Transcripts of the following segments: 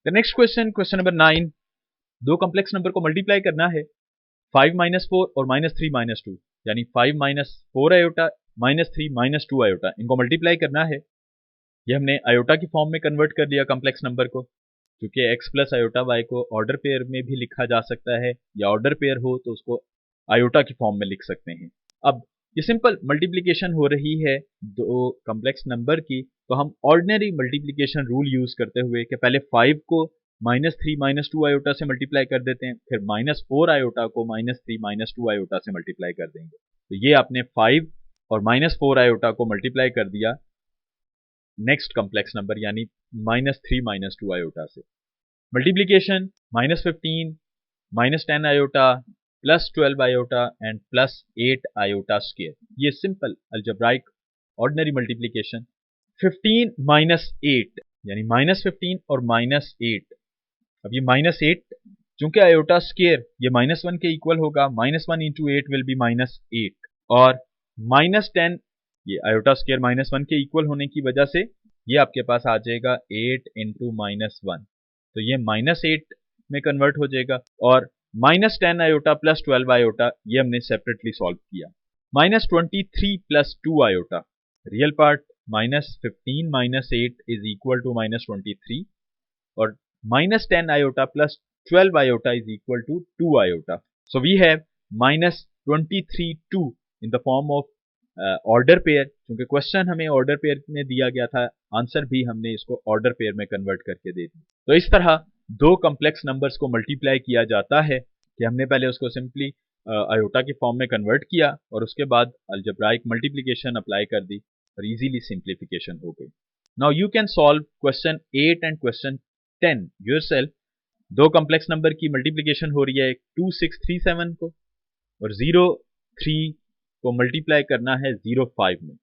The next question, question number 9, दो complex number को multiply करना है 5 माइनस 4 और -3 -2, यानी 5 माइनस 4 आयोटा -3 -2 आयोटा, इनको मल्टीप्लाई करना है। ये हमने आयोटा की फॉर्म में कन्वर्ट कर लिया कॉम्प्लेक्स नंबर को, क्योंकि x प्लस आयोटा y को ऑर्डर पेयर में भी लिखा जा सकता है, या ऑर्डर पेयर हो तो उसको आयोटा की फॉर्म में लिख सकते हैं। अब ये सिंपल मल्टीप्लिकेशन हो रही है दो कॉम्प्लेक्स नंबर की, तो हम ऑर्डिनरी मल्टीप्लिकेशन रूल यूज करते हुए कि पहले 5 को -3 -2 आयोटा से मल्टीप्लाई कर देते हैं, फिर -4 आयोटा को -3 -2 आयोटा से मल्टीप्लाई कर देंगे। तो ये आपने 5 और -4 आयोटा को मल्टीप्लाई कर दिया नेक्स्ट कॉम्प्लेक्स नंबर यानी -3 -2 आयोटा से। Multiplication -15 -10 iota +12 iota and +8 iota square, ये सिंपल अलजेब्राइक ऑर्डिनरी मल्टीप्लिकेशन। 15 -8 यानी -15 और -8, अब ये -8 चूंकि आयोटा स्क्वायर ये -1 के इक्वल होगा, -1 इंटू 8 विल बी -8, और -10 ये आयोटा स्क्वायर -1 के इक्वल होने की वजह से ये आपके पास आ जाएगा 8 इंटू -1, तो ये -8 में कन्वर्ट हो जाएगा, और -10 आयोटा +12 आयोटा ये हमने सेपरेटली सॉल्व किया। -23 +2 iota, real part -15 -8 is equal to -23, और -10 iota +12 iota is equal to 2 iota. So we have -23 2 in the form of order pair, क्योंकि क्वेश्चन हमें ऑर्डर पेयर में दिया गया था, आंसर भी हमने इसको ऑर्डर पेयर में कन्वर्ट करके दे दिया। तो इस तरह दो कॉम्प्लेक्स नंबर्स को मल्टीप्लाई किया जाता है कि हमने पहले उसको सिंपली आयोटा की फॉर्म में कन्वर्ट किया और उसके बाद अलजेब्राइक मल्टीप्लिकेशन अप्लाई कर दी और इजीली सिंप्लीफिकेशन हो गई। Now you can solve question 8 and question 10 yourself. दो कॉम्प्लेक्स नंबर की मल्टीप्लिकेशन हो रही है 2637 को, और 03 को मल्टीप्लाई करना है 05 में,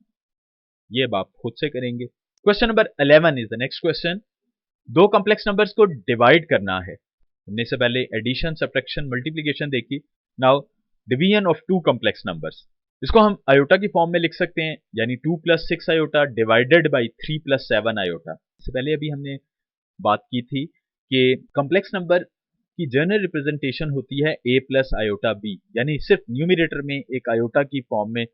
ये अब आप खुद से करेंगे। Question number 11 is the next question. दो कॉम्प्लेक्स नंबर्स को डिवाइड करना है। हमने से पहले एडिशन, सब्ट्रैक्शन, मल्टीप्लिकेशन देखी। Now division of two complex numbers, इसको हम आयोटा की फॉर्म में लिख सकते हैं, यानी 2 + 6 आयोटा डिवाइडेड बाई 3 + 7 आयोटा। इससे पहले अभी हमने बात की थी कि कॉम्प्लेक्स नंबर की जनरल रिप्रेजेंटेशन होती है a + आयोटा b, यानी सिर्फ न्यूमरेटर में एक आयोटा की फॉर्म में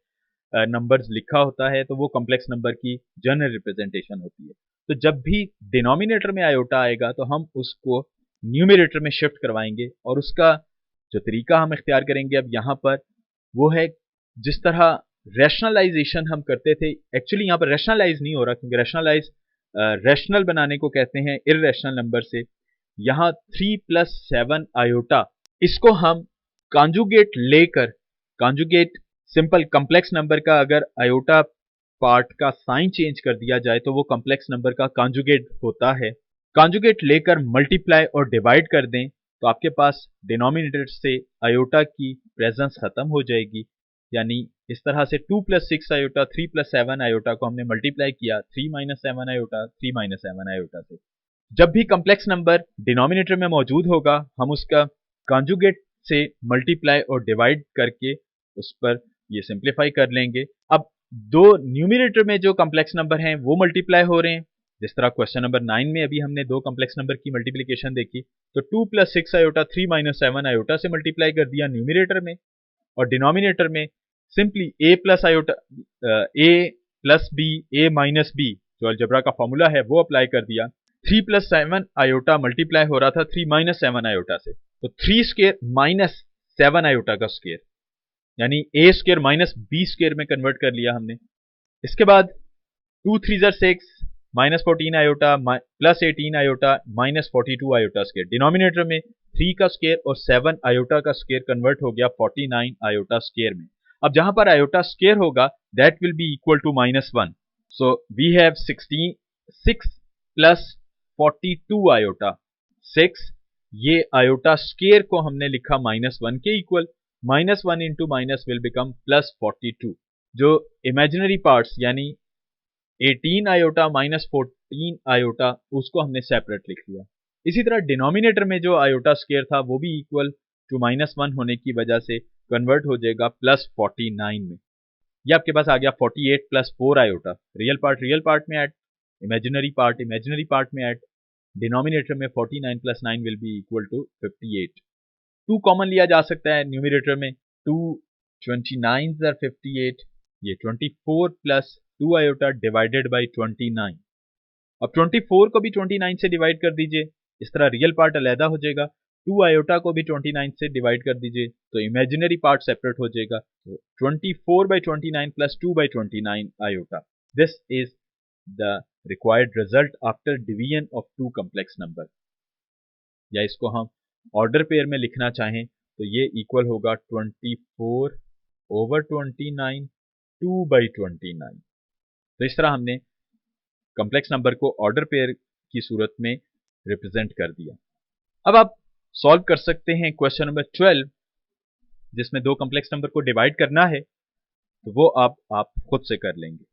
नंबर्स लिखा होता है, तो वो कॉम्प्लेक्स नंबर की जनरल रिप्रेजेंटेशन होती है। तो जब भी डिनोमिनेटर में आयोटा आएगा तो हम उसको न्यूमरेटर में शिफ्ट करवाएंगे, और उसका जो तरीका हम इख्तियार करेंगे अब यहाँ पर वो है जिस तरह रैशनलाइजेशन हम करते थे। एक्चुअली यहाँ पर रैशनलाइज नहीं हो रहा, क्योंकि रैशनलाइज रैशनल बनाने को कहते हैं इररेशनल नंबर से। यहाँ 3 + 7 आयोटा, इसको हम कॉन्जुगेट लेकर, कॉन्जुगेट सिंपल कॉम्प्लेक्स नंबर का अगर आयोटा पार्ट का साइन चेंज कर दिया जाए तो वो कॉम्प्लेक्स नंबर का कॉन्जुगेट होता है। कॉन्जुगेट लेकर मल्टीप्लाई और डिवाइड कर दें तो आपके पास डिनोमिनेटर से आयोटा की प्रेजेंस खत्म हो जाएगी। यानी इस तरह से 2 + 6 आयोटा, 3 + 7 आयोटा को हमने मल्टीप्लाई किया 3 - 7 आयोटा, 3 - 7 आयोटा से। जब भी कॉम्प्लेक्स नंबर डिनोमिनेटर में मौजूद होगा हम उसका कॉन्जुगेट से मल्टीप्लाई और डिवाइड करके उस पर ये सिंप्लीफाई कर लेंगे। अब दो न्यूमरेटर में जो कॉम्प्लेक्स नंबर हैं वो मल्टीप्लाई हो रहे हैं, जिस तरह क्वेश्चन नंबर 9 में अभी हमने दो कॉम्प्लेक्स नंबर की मल्टीप्लिकेशन देखी, तो 2 + 6 आयोटा 3 - 7 आयोटा से मल्टीप्लाई कर दिया न्यूमरेटर में, और डिनोमिनेटर में simply a + iota a + b a - b जो अलजेब्रा का फॉर्मूला है वो अप्लाई कर दिया। 3 + 7 आयोटा मल्टीप्लाई हो रहा था 3 - 7 आयोटा से, तो 3 स्क्वायर माइनस 7 आयोटा का स्क्वायर, यानी a square minus b square में कन्वर्ट कर लिया हमने। इसके बाद 2 3 = 6 -14 iota +18 iota -42 iota square. Denominator में 3 का स्क्वायर और 7 आयोटा का स्क्वायर कन्वर्ट हो गया 49 आयोटा स्क्वायर में। अब जहां पर आयोटा स्क्वायर होगा that will be equal to -1, so we have 6 + 42 iota. 6 ये आयोटा स्क्वायर को हमने लिखा -1 के equal, -1 into minus will become +42। जो इमेजिनरी पार्ट्स यानी 18 आयोटा -14 आयोटा उसको हमने सेपरेट लिख लिया। इसी तरह डिनोमिनेटर में जो आयोटा स्क्वायर था वो भी इक्वल टू -1 होने की वजह से कन्वर्ट हो जाएगा +49 में। ये आपके पास आ गया 48 + 4 आयोटा। रियल पार्ट में ऐड, इमेजिनरी पार्ट में ऐड, डिनोमिनेटर में 49 plus 9 will be equal to 58। 2 common लिया जा सकता है न्यूमिनेटर में, 2 29 आर 58, ये 24 प्लस 2 आयोटा डिवाइडेड बाई 29। अब 24 को भी 29 से डिवाइड कर दीजिए, इस तरह रियल पार्ट अलहदा हो जाएगा। 2 आयोटा को भी 29 से डिवाइड कर दीजिए तो इमेजिनरी पार्ट सेपरेट हो जाएगा। तो 24 by 29 plus 2 by 29 iota, this is the required result after division of 2 complex number. या इसको हम ऑर्डर पेयर में लिखना चाहें तो ये इक्वल होगा 24 ओवर 29 2 बाई 29। तो इस तरह हमने कॉम्प्लेक्स नंबर को ऑर्डर पेयर की सूरत में रिप्रेजेंट कर दिया। अब आप सॉल्व कर सकते हैं क्वेश्चन नंबर 12, जिसमें 2 कॉम्प्लेक्स नंबर को डिवाइड करना है, तो वो आप खुद से कर लेंगे।